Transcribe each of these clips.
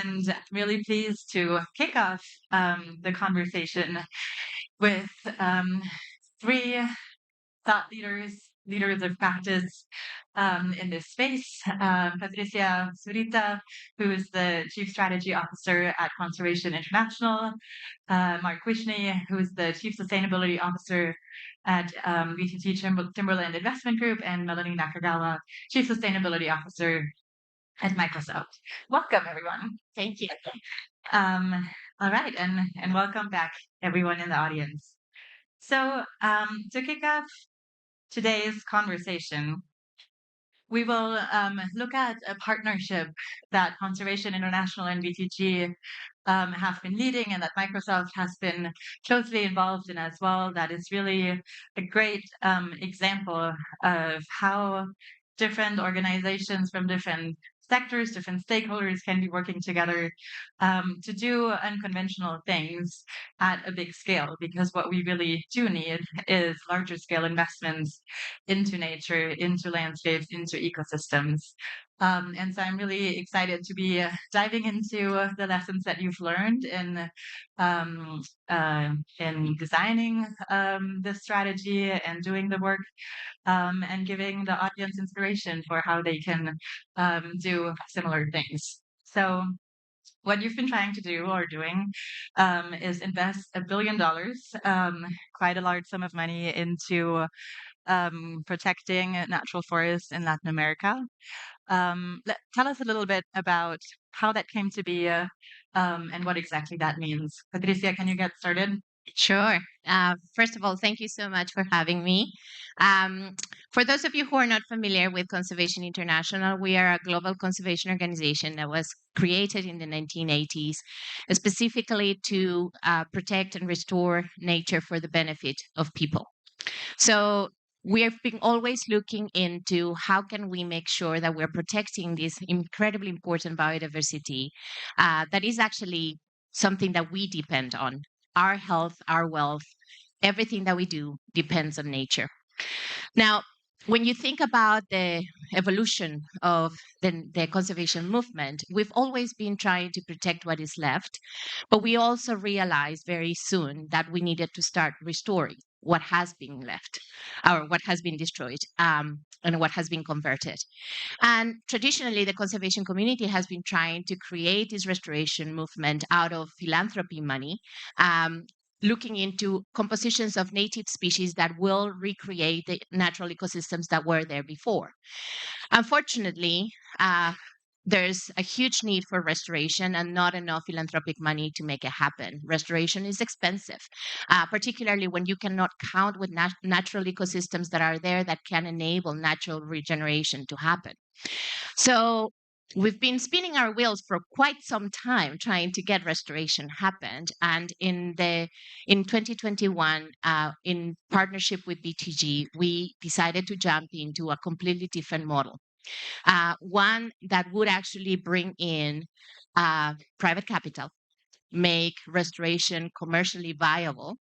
and really pleased to kick off the conversation with three thought leaders of practice in this space. Patricia Zurita, who is the Chief Strategy Officer at Conservation International, Mark Wishnie, who is the Chief Sustainability Officer at BTG Timberland Investment Group, and Melanie Nakagawa, Chief Sustainability Officer at Microsoft. Welcome, everyone. Thank you. All right, and welcome back, everyone in the audience. So to kick off today's conversation, we will look at a partnership that Conservation International and BTG have been leading and that Microsoft has been closely involved in as well. That is really a great example of how different organizations from different sectors, different stakeholders can be working together to do unconventional things at a big scale, because what we really do need is larger scale investments into nature, into landscapes, into ecosystems. And so I'm really excited to be diving into the lessons that you've learned in designing this strategy and doing the work, and giving the audience inspiration for how they can do similar things. So what you've been trying to do or doing is invest $1 billion, quite a large sum of money, into protecting natural forests in Latin America. Tell us a little bit about how that came to be and what exactly that means. Patricia, can you get started? Sure. First of all, thank you so much for having me. For those of you who are not familiar with Conservation International, we are a global conservation organization that was created in the 1980s, specifically to protect and restore nature for the benefit of people. So we have been always looking into how can we make sure that we're protecting this incredibly important biodiversity that is actually something that we depend on. Our health, our wealth, everything that we do depends on nature. Now, when you think about the evolution of the conservation movement, we've always been trying to protect what is left, but we also realized very soon that we needed to start restoring what has been left or what has been destroyed and what has been converted. And traditionally, the conservation community has been trying to create this restoration movement out of philanthropy money, looking into compositions of native species that will recreate the natural ecosystems that were there before. Unfortunately, there's a huge need for restoration and not enough philanthropic money to make it happen. Restoration is expensive, particularly when you cannot count with natural ecosystems that are there that can enable natural regeneration to happen. So we've been spinning our wheels for quite some time trying to get restoration happened. And in 2021, in partnership with BTG, we decided to jump into a completely different model. One that would actually bring in private capital, make restoration commercially viable,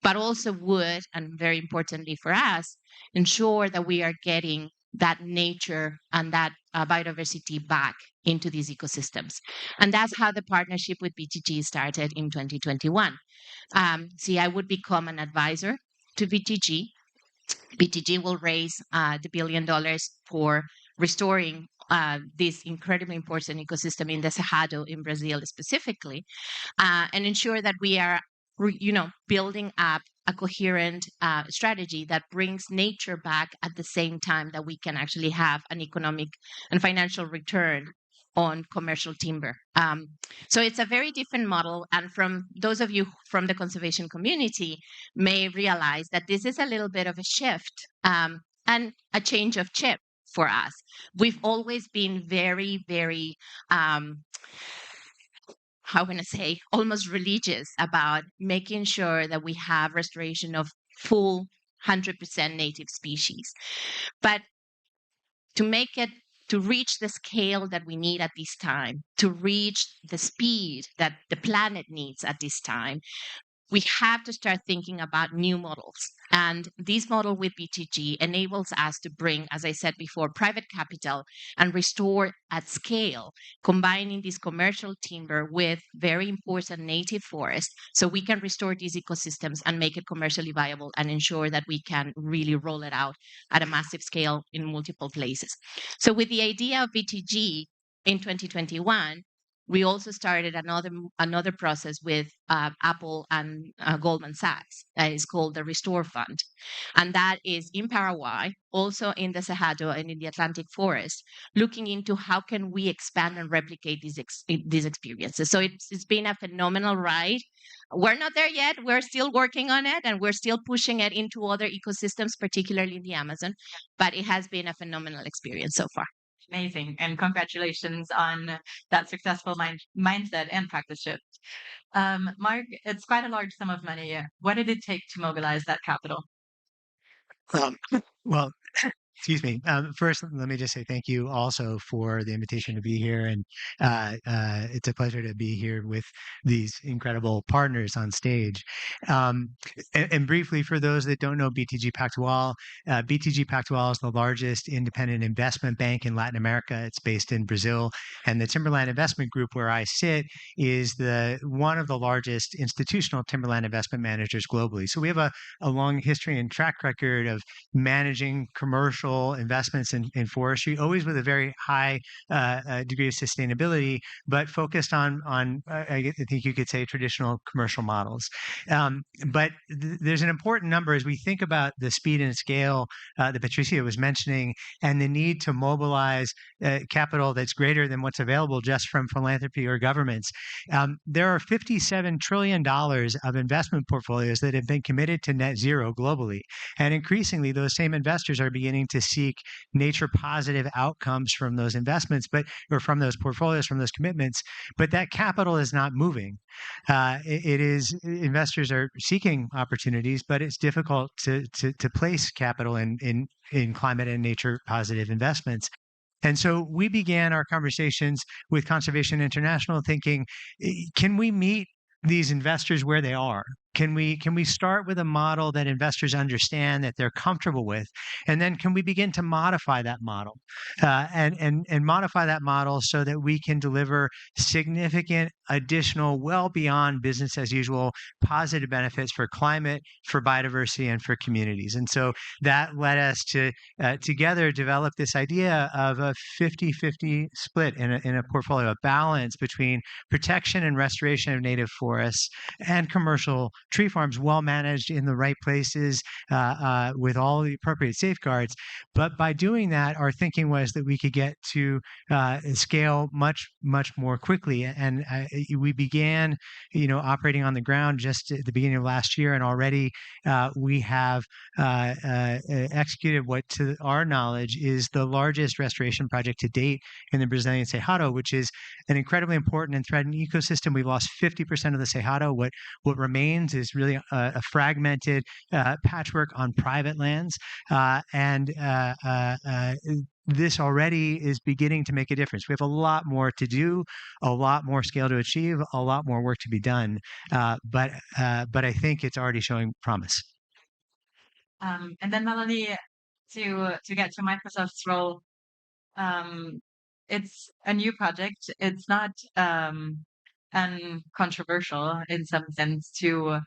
but also would, and very importantly for us, ensure that we are getting that nature and that biodiversity back into these ecosystems. And that's how the partnership with BTG started in 2021. I would become an advisor to BTG. BTG will raise the $1 billion for restoring this incredibly important ecosystem in the Cerrado in Brazil specifically, and ensure that we are, building up a coherent strategy that brings nature back at the same time that we can actually have an economic and financial return on commercial timber. So it's a very different model. And from those of you from the conservation community may realize that this is a little bit of a shift and a change of chip for us. We've always been very, very, almost religious about making sure that we have restoration of full 100% native species. But to reach the scale that we need at this time, to reach the speed that the planet needs at this time, we have to start thinking about new models. And this model with BTG enables us to bring, as I said before, private capital and restore at scale, combining this commercial timber with very important native forest, so we can restore these ecosystems and make it commercially viable and ensure that we can really roll it out at a massive scale in multiple places. So with the idea of BTG in 2021, we also started another process with Apple and Goldman Sachs. It's called the Restore Fund, and that is in Paraguay, also in the Cerrado and in the Atlantic forest, looking into how can we expand and replicate these experiences. So it's been a phenomenal ride. We're not there yet. We're still working on it, and we're still pushing it into other ecosystems, particularly in the Amazon. But it has been a phenomenal experience so far. Amazing. And congratulations on that successful mindset and practice shift. Mark, it's quite a large sum of money. What did it take to mobilize that capital? Um, well, excuse me. First, let me just say thank you also for the invitation to be here, and it's a pleasure to be here with these incredible partners on stage. And briefly, for those that don't know BTG Pactual, BTG Pactual is the largest independent investment bank in Latin America. It's based in Brazil, and the Timberland Investment Group, where I sit, is one of the largest institutional timberland investment managers globally. So we have a long history and track record of managing commercial investments in forestry, always with a very high degree of sustainability, but focused on I think you could say traditional commercial models. But there's an important number as we think about the speed and scale that Patricia was mentioning, and the need to mobilize capital that's greater than what's available just from philanthropy or governments. There are $57 trillion of investment portfolios that have been committed to net zero globally. And increasingly, those same investors are beginning to seek nature positive outcomes from those investments, or from those portfolios, from those commitments. But that capital is not moving. Investors are seeking opportunities, but it's difficult to place capital in climate and nature positive investments. And so we began our conversations with Conservation International thinking, can we meet these investors where they are? Can we start with a model that investors understand, that they're comfortable with, and then can we begin to modify that model, and modify that model so that we can deliver significant additional, well beyond business as usual, positive benefits for climate, for biodiversity, and for communities. And so that led us to together develop this idea of a 50-50 split in a portfolio, a balance between protection and restoration of native forests and commercial tree farms, well managed in the right places, with all the appropriate safeguards. But by doing that, our thinking was that we could get to scale much more quickly. And we began, operating on the ground just at the beginning of last year, and already we have executed what, to our knowledge, is the largest restoration project to date in the Brazilian Cerrado, which is an incredibly important and threatened ecosystem. We've lost 50% of the Cerrado. What remains is really a fragmented patchwork on private lands, and this already is beginning to make a difference. We have a lot more to do, a lot more scale to achieve, a lot more work to be done, but I think it's already showing promise. And then Melanie, to get to Microsoft's role, it's a new project. It's not uncontroversial in some sense to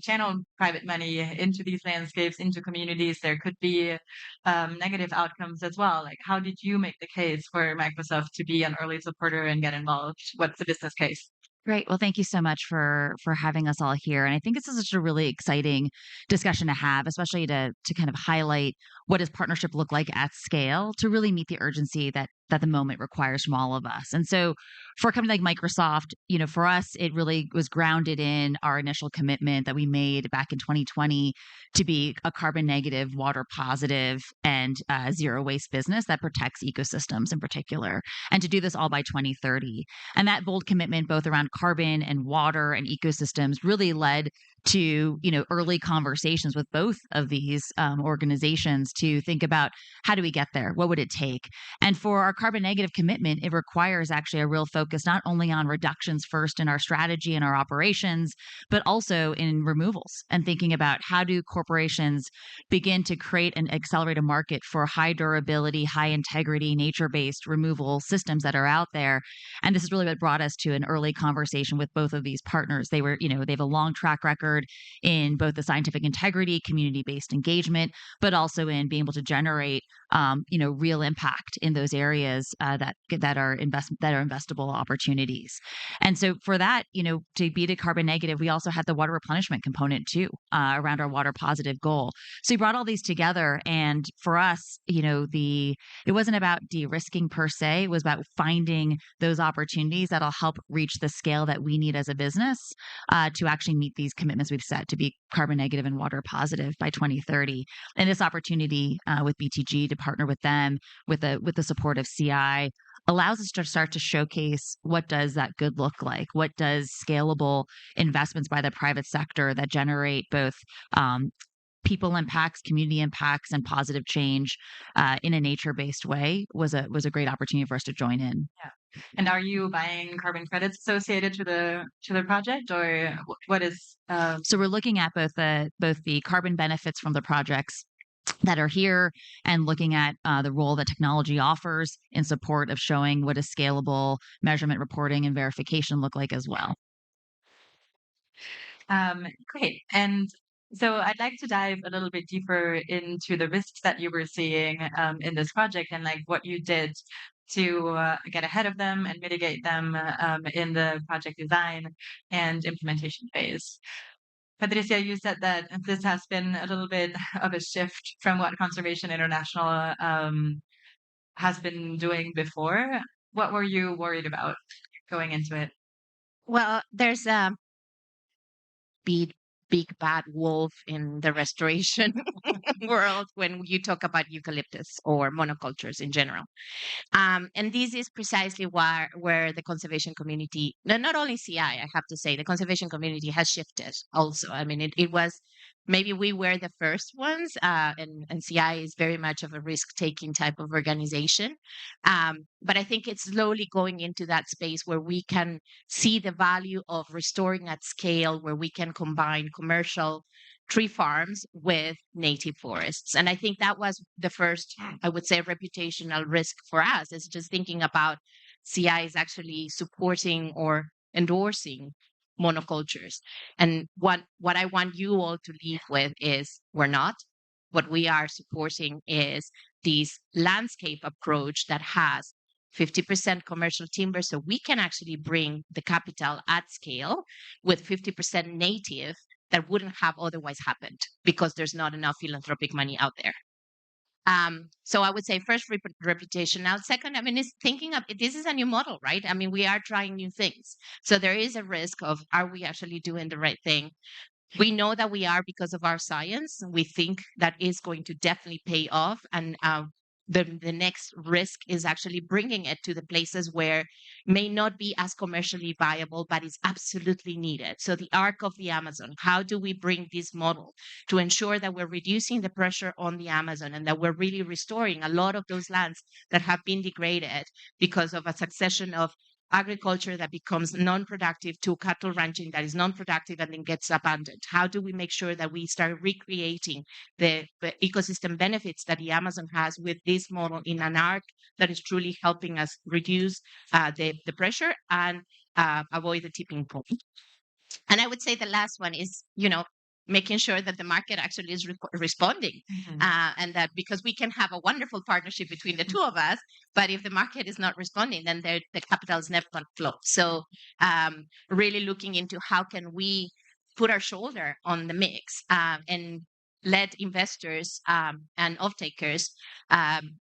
channel private money into these landscapes, into communities. There could be negative outcomes as well. Like, how did you make the case for Microsoft to be an early supporter and get involved? What's the business case? Great. Well, thank you so much for having us all here. And I think this is such a really exciting discussion to have, especially to kind of highlight what does partnership look like at scale to really meet the urgency that the moment requires from all of us. And so for a company like Microsoft, for us, it really was grounded in our initial commitment that we made back in 2020 to be a carbon negative, water positive, and zero waste business that protects ecosystems in particular, and to do this all by 2030. And that bold commitment, both around carbon and water and ecosystems, really led to, early conversations with both of these organizations to think about how do we get there? What would it take? And for our carbon negative commitment, it requires actually a real focus, not only on reductions first in our strategy and our operations, but also in removals and thinking about how do corporations begin to create and accelerate a market for high durability, high integrity, nature-based removal systems that are out there. And this is really what brought us to an early conversation with both of these partners. They have a long track record in both the scientific integrity, community-based engagement, but also in being able to generate, real impact in those areas that are investable opportunities. And so for that, to be the carbon negative, we also had the water replenishment component too, around our water positive goal. So we brought all these together, and for us, it wasn't about de-risking per se. It was about finding those opportunities that'll help reach the scale that we need as a business to actually meet these commitments we've set to be carbon negative and water positive by 2030. And this opportunity with BTG to partner with them with the support of CI allows us to start to showcase what does that good look like? What does scalable investments by the private sector that generate both people impacts, community impacts, and positive change in a nature-based way was a great opportunity for us to join in. Yeah. And are you buying carbon credits associated to the project, or what is? So we're looking at both the carbon benefits from the projects that are here and looking at the role that technology offers in support of showing what a scalable measurement, reporting, and verification look like as well. Great. And so I'd like to dive a little bit deeper into the risks that you were seeing in this project and like what you did to get ahead of them and mitigate them in the project design and implementation phase. Patricia, you said that this has been a little bit of a shift from what Conservation International has been doing before. What were you worried about going into it? Well, there's a big bad wolf in the restoration world when you talk about eucalyptus or monocultures in general. And this is precisely where the conservation community, not only CI, I have to say, the conservation community has shifted also. I mean, it was maybe we were the first ones, and CI is very much of a risk-taking type of organization. But I think it's slowly going into that space where we can see the value of restoring at scale, where we can combine commercial tree farms with native forests. And I think that was the first, I would say, reputational risk for us, is just thinking about CI is actually supporting or endorsing monocultures. And what I want you all to leave with is we're not. What we are supporting is this landscape approach that has 50% commercial timber, so we can actually bring the capital at scale with 50% native that wouldn't have otherwise happened because there's not enough philanthropic money out there. So I would say first reputation. Now, second, I mean, it's thinking of this is a new model, right? I mean, we are trying new things. So there is a risk of, are we actually doing the right thing? We know that we are because of our science. We think that is going to definitely pay off. And the next risk is actually bringing it to the places where may not be as commercially viable, but is absolutely needed. So the arc of the Amazon, how do we bring this model to ensure that we're reducing the pressure on the Amazon and that we're really restoring a lot of those lands that have been degraded because of a succession of agriculture that becomes non-productive to cattle ranching that is non-productive and then gets abandoned? How do we make sure that we start recreating the ecosystem benefits that the Amazon has with this model in an arc that is truly helping us reduce the pressure and avoid the tipping point? And I would say the last one is, making sure that the market actually is responding. And that because we can have a wonderful partnership between the two of us, but if the market is not responding, then the capital is never going to flow. So really looking into how can we put our shoulder on the mix and let investors and off-takers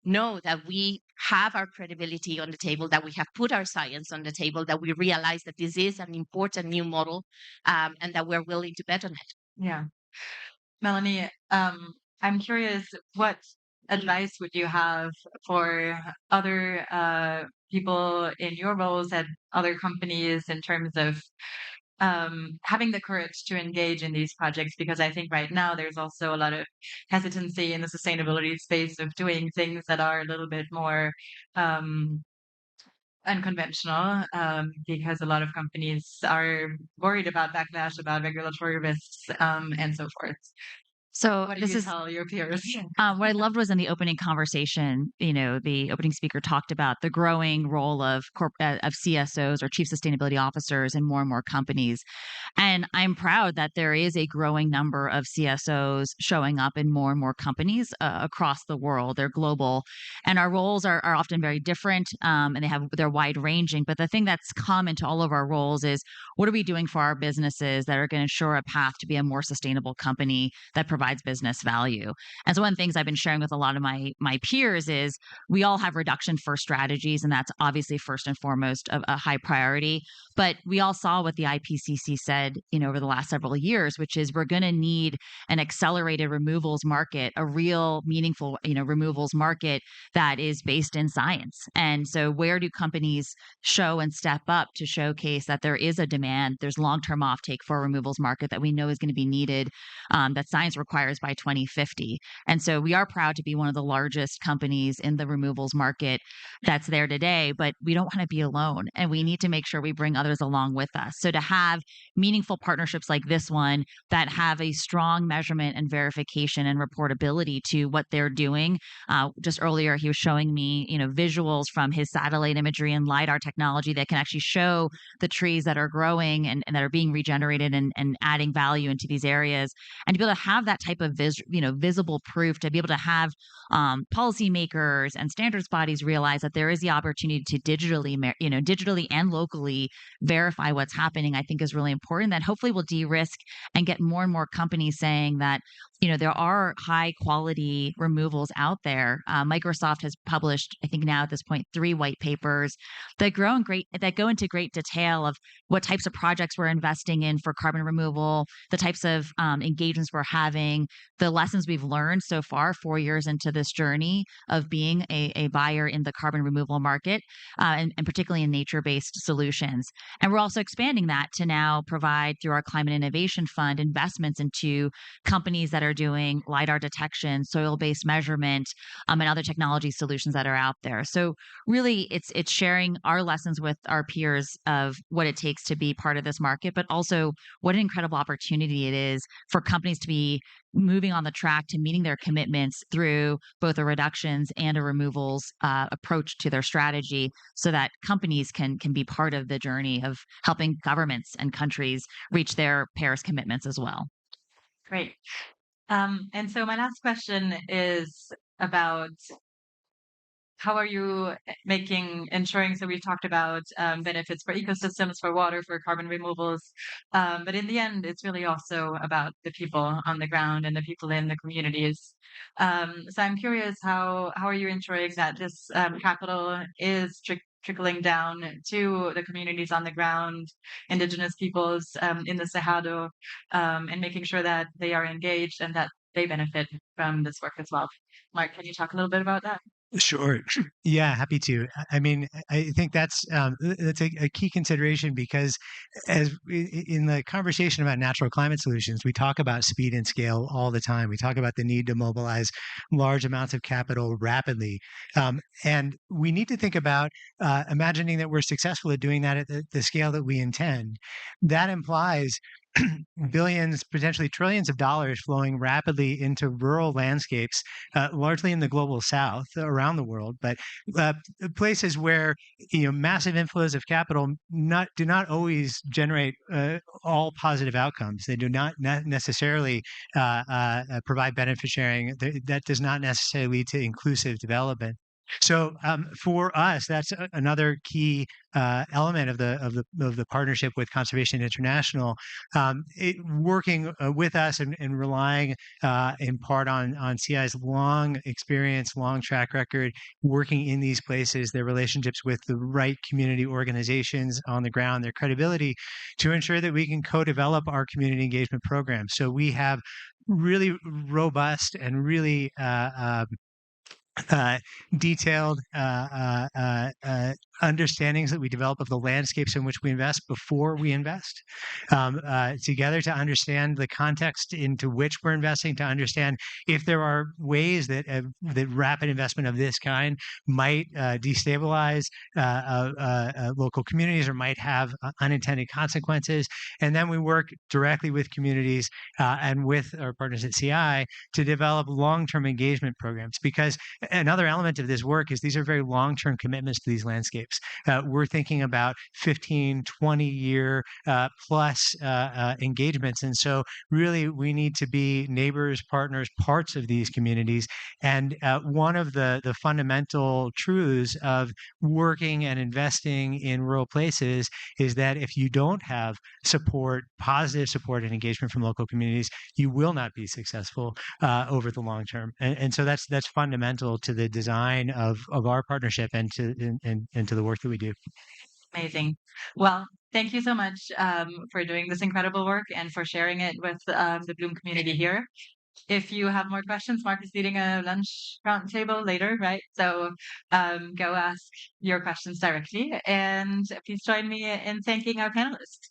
know that we have our credibility on the table, that we have put our science on the table, that we realize that this is an important new model and that we're willing to bet on it. Yeah. Melanie, I'm curious, what advice would you have for other people in your roles at other companies in terms of having the courage to engage in these projects, because I think right now there's also a lot of hesitancy in the sustainability space of doing things that are a little bit more um, unconventional, because a lot of companies are worried about backlash, about regulatory risks, and so forth. So What do this you is tell your peers? what I loved was in the opening conversation, the opening speaker talked about the growing role of of CSOs or chief sustainability officers in more and more companies. And I'm proud that there is a growing number of CSOs showing up in more and more companies across the world. They're global, and our roles are often very different, and they're wide ranging. But the thing that's common to all of our roles is what are we doing for our businesses that are going to ensure a path to be a more sustainable company that provides business value. And so one of the things I've been sharing with a lot of my peers is we all have reduction first strategies, and that's obviously first and foremost a high priority. But we all saw what the IPCC said, over the last several years, which is we're going to need an accelerated removals market, a real meaningful, removals market that is based in science. And so where do companies show and step up to showcase that there is a demand, there's long-term offtake for a removals market that we know is going to be needed, that science requires by 2050. And so we are proud to be one of the largest companies in the removals market that's there today, but we don't want to be alone, and we need to make sure we bring others along with us. So to have meaningful partnerships like this one that have a strong measurement and verification and reportability to what they're doing. Just earlier, he was showing me, visuals from his satellite imagery and LiDAR technology that can actually show the trees that are growing and that are being regenerated and adding value into these areas. And to be able to have that type of visible proof, to be able to have policymakers and standards bodies realize that there is the opportunity to digitally and locally verify what's happening, I think is really important. That hopefully will de-risk and get more and more companies saying that, there are high quality removals out there. Microsoft has published, I think now at this point, 3 white papers that go into great detail of what types of projects we're investing in for carbon removal, the types of engagements we're having, the lessons we've learned so far 4 years into this journey of being a buyer in the carbon removal market, and particularly in nature-based solutions. And we're also expanding that to now provide, through our Climate Innovation Fund, investments into companies that are doing LiDAR detection, soil-based measurement, and other technology solutions that are out there. So really, it's sharing our lessons with our peers of what it takes to be part of this market, but also what an incredible opportunity it is for companies to be moving on the track to meeting their commitments through both a reductions and a removals approach to their strategy, so that companies can be part of the journey of helping governments and countries reach their Paris commitments as well. Great. And so my last question is about how are you ensuring, so we've talked about benefits for ecosystems, for water, for carbon removals, but in the end, it's really also about the people on the ground and the people in the communities. So I'm curious, how are you ensuring that this capital is trickling down to the communities on the ground, indigenous peoples in the Cerrado, and making sure that they are engaged and that they benefit from this work as well. Mark, can you talk a little bit about that? Sure. Yeah, happy to. I mean, I think that's a key consideration, because in the conversation about natural climate solutions, we talk about speed and scale all the time. We talk about the need to mobilize large amounts of capital rapidly, and we need to think about imagining that we're successful at doing that at the scale that we intend. That implies billions, potentially trillions of dollars flowing rapidly into rural landscapes, largely in the global south, around the world, but places where massive inflows of capital do not always generate all positive outcomes. They do not necessarily provide benefit sharing. That does not necessarily lead to inclusive development. So for us, that's another key element of the partnership with Conservation International, working with us and relying in part on CI's long experience, long track record working in these places, their relationships with the right community organizations on the ground, their credibility, to ensure that we can co-develop our community engagement programs. So we have really robust and really detailed understandings that we develop of the landscapes in which we invest before we invest, together to understand the context into which we're investing, to understand if there are ways that that rapid investment of this kind might destabilize local communities or might have unintended consequences. And then we work directly with communities and with our partners at CI to develop long-term engagement programs, because another element of this work is these are very long-term commitments to these landscapes. We're thinking about 15, 20-year plus engagements. And so really we need to be neighbors, partners, parts of these communities. And one of the fundamental truths of working and investing in rural places is that if you don't have support, positive support and engagement from local communities, you will not be successful over the long term. And so that's fundamental to the design of our partnership and to the work that we do. Amazing. Well, thank you so much for doing this incredible work and for sharing it with the Bloom community here. If you have more questions, Mark is leading a lunch round table later, right? So go ask your questions directly. And please join me in thanking our panelists.